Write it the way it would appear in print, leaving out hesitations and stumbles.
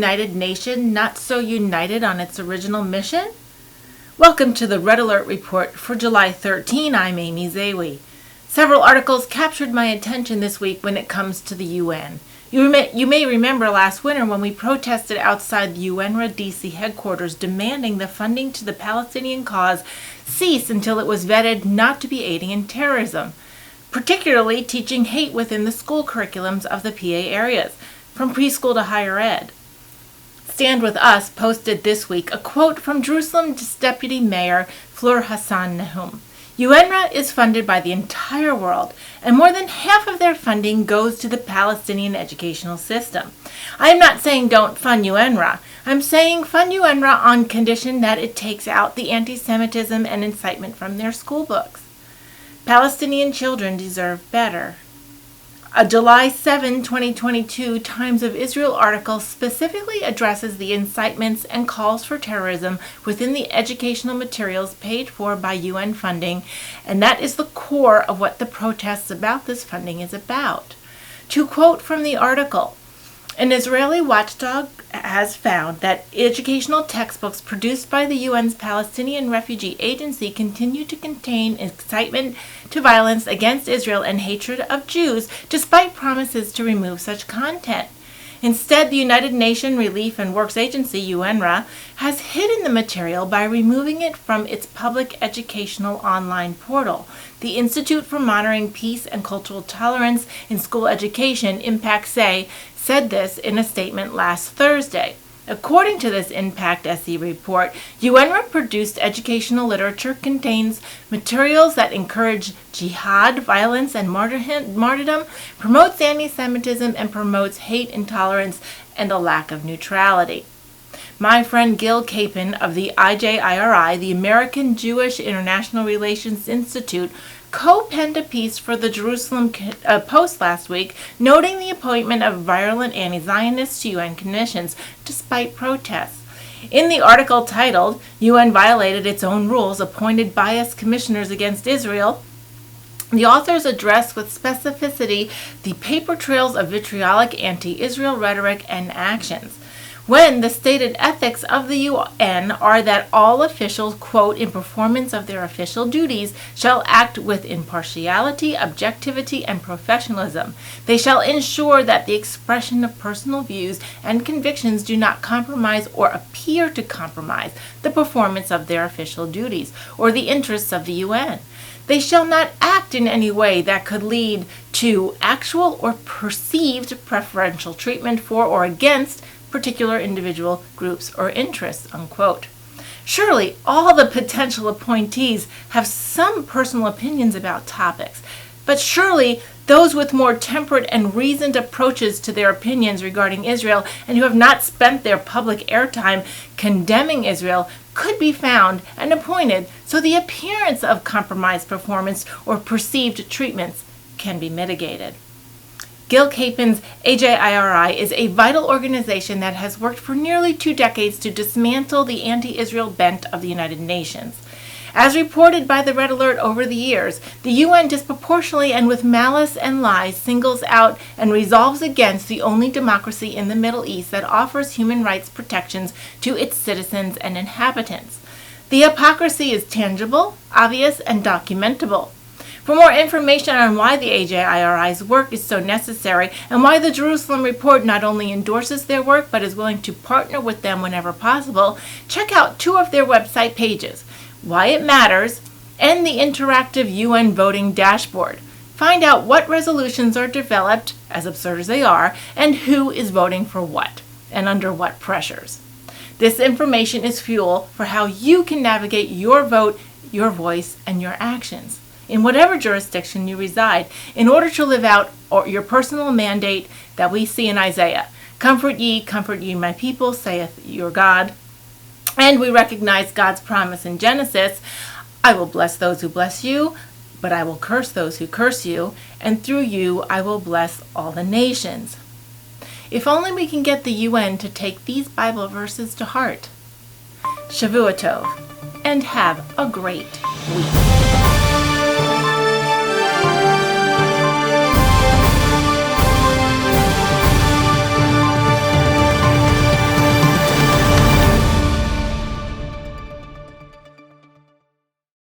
united nation not so united on its original mission? Welcome to the Red Alert Report for July 13. I'm Amy Zawi. Several articles captured my attention this week when it comes to the UN. You may remember last winter when we protested outside the UNRWA DC headquarters demanding the funding to the Palestinian cause cease until it was vetted not to be aiding in terrorism, particularly teaching hate within the school curriculums of the PA areas, from preschool to higher ed. StandWithUS posted this week a quote from Jerusalem's Deputy Mayor Fleur Hassan-Nahoum. UNRWA is funded by the entire world, and more than half of their funding goes to the Palestinian educational system. I am not saying don't fund UNRWA. I'm saying fund UNRWA on condition that it takes out the antisemitism and incitement from their school books. Palestinian children deserve better. A July 7, 2022 Times of Israel article specifically addresses the incitements and calls for terrorism within the educational materials paid for by UN funding, and that is the core of what the protests about this funding is about. To quote from the article, an Israeli watchdog has found that educational textbooks produced by the UN's Palestinian Refugee Agency continue to contain incitement to violence against Israel and hatred of Jews, despite promises to remove such content. Instead, the United Nations Relief and Works Agency, UNRWA, has hidden the material by removing it from its public educational online portal. The Institute for Monitoring Peace and Cultural Tolerance in School Education, IMPACT-SE, said this in a statement last Thursday. According to this IMPACT-SE report, UNRWA produced educational literature contains materials that encourage jihad, violence, and martyrdom, promotes anti-Semitism, and promotes hate, intolerance, and a lack of neutrality. My friend Gil Capon of the IJIRI, the American Jewish International Relations Institute, co-penned a piece for the Jerusalem Post last week, noting the appointment of virulent anti-Zionists to UN commissions, despite protests. In the article titled, UN Violated Its Own Rules, Appointed Biased Commissioners Against Israel, the authors address with specificity the paper trails of vitriolic anti-Israel rhetoric and actions, when the stated ethics of the UN are that all officials, quote, in performance of their official duties, shall act with impartiality, objectivity, and professionalism. They shall ensure that the expression of personal views and convictions do not compromise or appear to compromise the performance of their official duties or the interests of the UN. They shall not act in any way that could lead to actual or perceived preferential treatment for or against particular individual groups or interests, unquote. Surely all the potential appointees have some personal opinions about topics, but surely those with more temperate and reasoned approaches to their opinions regarding Israel and who have not spent their public airtime condemning Israel could be found and appointed so the appearance of compromised performance or perceived treatments can be mitigated. Gil Capon's AJIRI is a vital organization that has worked for nearly 2 decades to dismantle the anti-Israel bent of the United Nations. As reported by the Red Alert over the years, the UN disproportionately and with malice and lies singles out and resolves against the only democracy in the Middle East that offers human rights protections to its citizens and inhabitants. The hypocrisy is tangible, obvious, and documentable. For more information on why the AJIRI's work is so necessary and why the Jerusalem Report not only endorses their work but is willing to partner with them whenever possible, check out 2 of their website pages, Why It Matters and the interactive UN voting dashboard. Find out what resolutions are developed, as absurd as they are, and who is voting for what and under what pressures. This information is fuel for how you can navigate your vote, your voice, and your actions in whatever jurisdiction you reside, in order to live out your personal mandate that we see in Isaiah. Comfort ye, my people, saith your God. And we recognize God's promise in Genesis, I will bless those who bless you, but I will curse those who curse you, and through you I will bless all the nations. If only we can get the UN to take these Bible verses to heart. Shavua Tov, and have a great week.